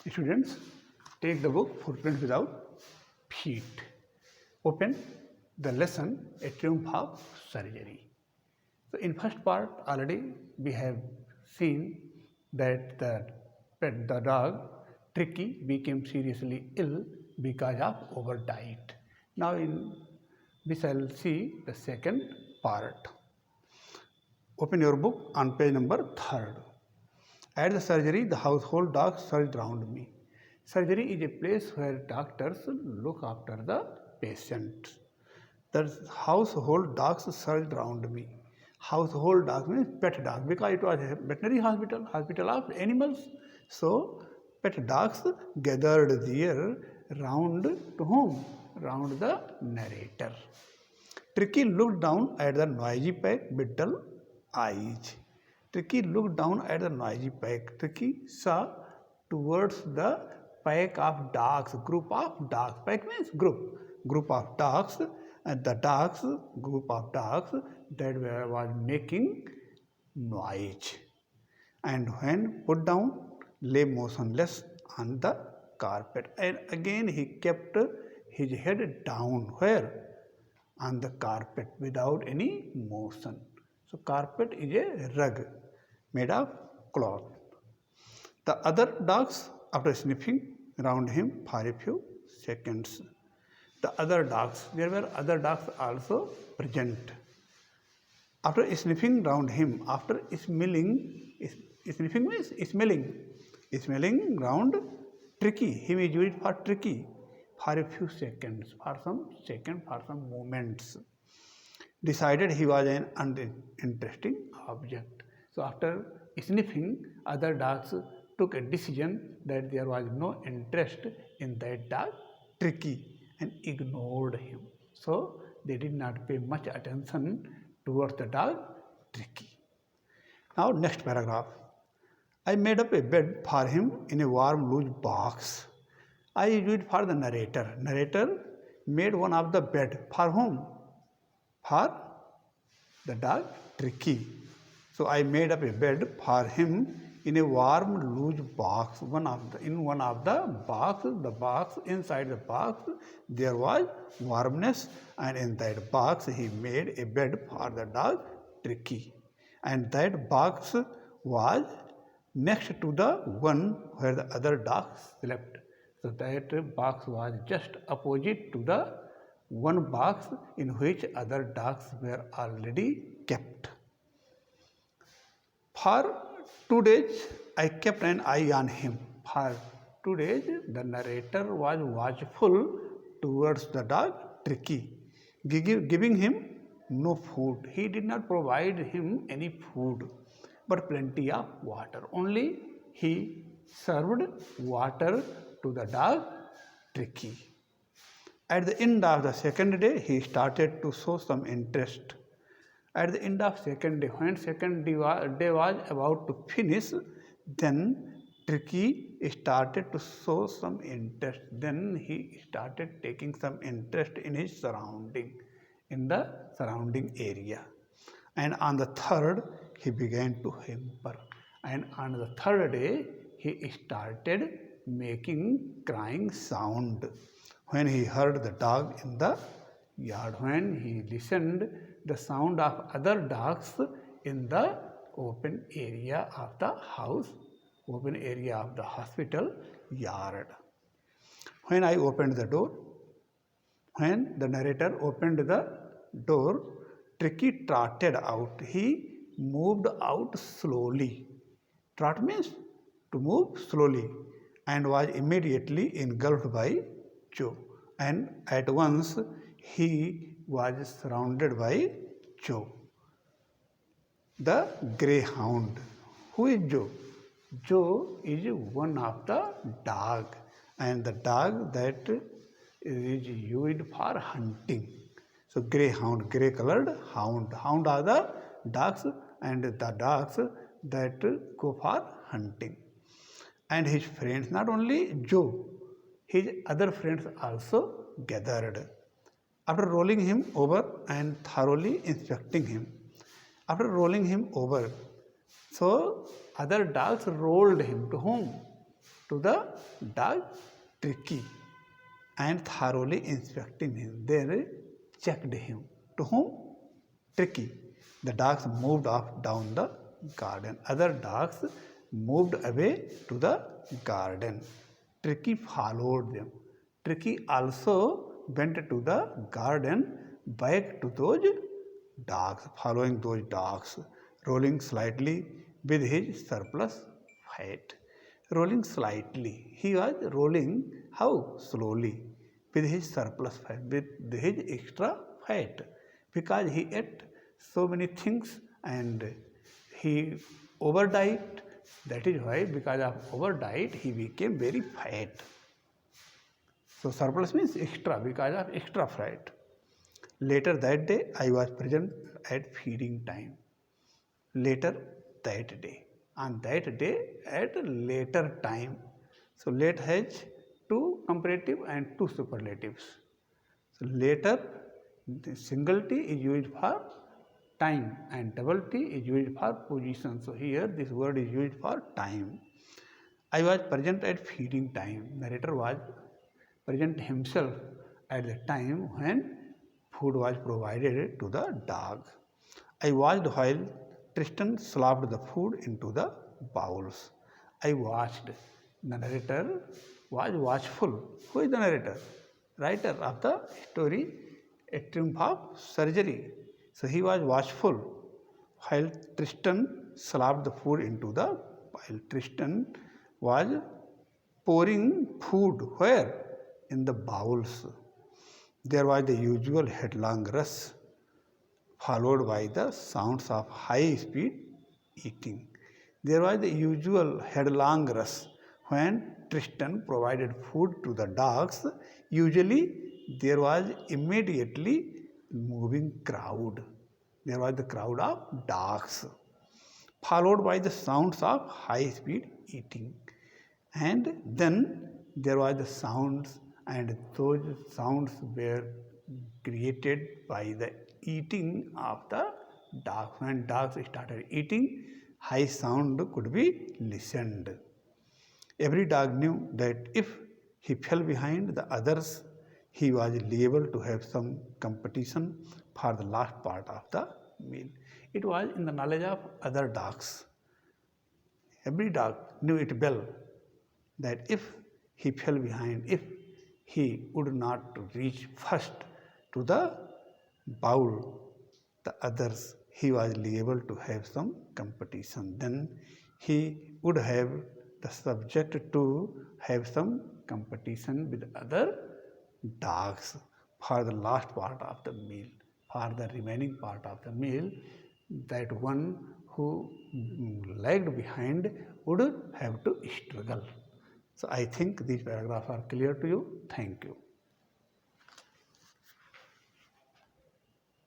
Students, take the book Footprint Without Feet. Open the lesson A Triumph of Surgery. So in first part already we have seen that the dog Tricky became seriously ill because of overdiet. Now we shall see the second part. Open your book on page number 3. At the surgery, the household dogs surged round me. Surgery is a place where doctors look after the patient. The household dogs surged round me. Household dogs means pet dogs because it was a veterinary hospital of animals. So pet dogs gathered there round to whom? Round the narrator. Tricky looked down at the noisy pack with dull eyes. Tricky looked down at the noisy pack. Tricky saw towards the pack of dogs, group of dogs. Pack means group of dogs, and the dogs, group of dogs that was making noise. And when put down, lay motionless on the carpet. And again he kept his head down. Where? On the carpet without any motion. So carpet is a rug made of cloth. The other dogs, after sniffing around him for a few seconds, the other dogs, there were other dogs also present. After sniffing round him, after smelling, sniffing means smelling round Tricky, he may use it for Tricky for a few seconds, for some moments. Decided he was an uninteresting object. So after sniffing, other dogs took a decision that there was no interest in that dog Tricky and ignored him. So they did not pay much attention towards the dog Tricky. Now next paragraph. I made up a bed for him in a warm loose box. I used it for the narrator. Narrator made one of the bed for whom? For the dog Tricky. So I made up a bed for him in a warm loose box. In one of the box, inside the box there was warmness, and in that box he made a bed for the dog Tricky. And that box was next to the one where the other dogs slept. So that box was just opposite to the one box in which other dogs were already kept. For 2 days, I kept an eye on him. For 2 days, the narrator was watchful towards the dog Tricky, giving him no food. He did not provide him any food, but plenty of water. Only he served water to the dog Tricky. At the end of the second day, he started to show some interest. At the end of second day, when second day was about to finish, then Tricky started to show some interest. Then he started taking some interest in his surrounding, in the surrounding area. And on the third, he began to whimper. And on the third day, he started making crying sound. When he heard the dog in the yard, when he listened the sound of other dogs in the open area of the house, open area of the hospital yard. When I opened the door, when the narrator opened the door, Tricky trotted out. He moved out slowly. Trot means to move slowly, and was immediately engulfed by Joe. And at once he was surrounded by Joe, the greyhound. Who is Joe? Joe is one of the dog, and the dog that is used for hunting. So greyhound, grey colored hound. Hound are the dogs, and the dogs that go for hunting. And his friends, not only Joe, his other friends also gathered. After rolling him over and thoroughly inspecting him, so other dogs rolled him to whom? to the dog Tricky and thoroughly inspecting him. They checked him. To whom? Tricky. The dogs moved off down the garden. Other dogs moved away to the garden. Tricky followed them. Tricky also went to the garden back to those dogs, following those dogs, rolling slightly with his surplus fat. Rolling slightly. He was rolling how? Slowly. With his surplus fat, with his extra fat. Because he ate so many things and he overdiet. That is why, because of overdiet, he became very fat. So surplus means extra, because of extra fat. Later that day, I was present at feeding time. Later that day. On that day at later time. So late has two comparative and two superlatives. So later, the single T is used for time and double T is used for position. So here this word is used for time. I was present at feeding time. Narrator was present himself at the time when food was provided to the dog. I watched while Tristan slopped the food into the bowls. I watched. The narrator was watchful. Who is the narrator? Writer of the story A Triumph of Surgery. So he was watchful while Tristan slopped the food into the while Tristan was pouring food where? In the bowls. There was the usual headlong rush followed by the sounds of high-speed eating. There was the usual headlong rush when Tristan provided food to the dogs. Usually there was immediately moving crowd. There was the crowd of dogs followed by the sounds of high-speed eating. And then there was the sounds, and those sounds were created by the eating of the dog. When dogs started eating, high sound could be listened. Every dog knew that if he fell behind the others, he was liable to have some competition for the last part of the meal. It was in the knowledge of other dogs. Every dog knew it well that if he fell behind, if he would not reach first to the bowl, the others, he was liable to have some competition. Then he would have the subject to have some competition with other dogs for the last part of the meal. For the remaining part of the meal, that one who lagged behind would have to struggle. So I think these paragraphs are clear to you. Thank you.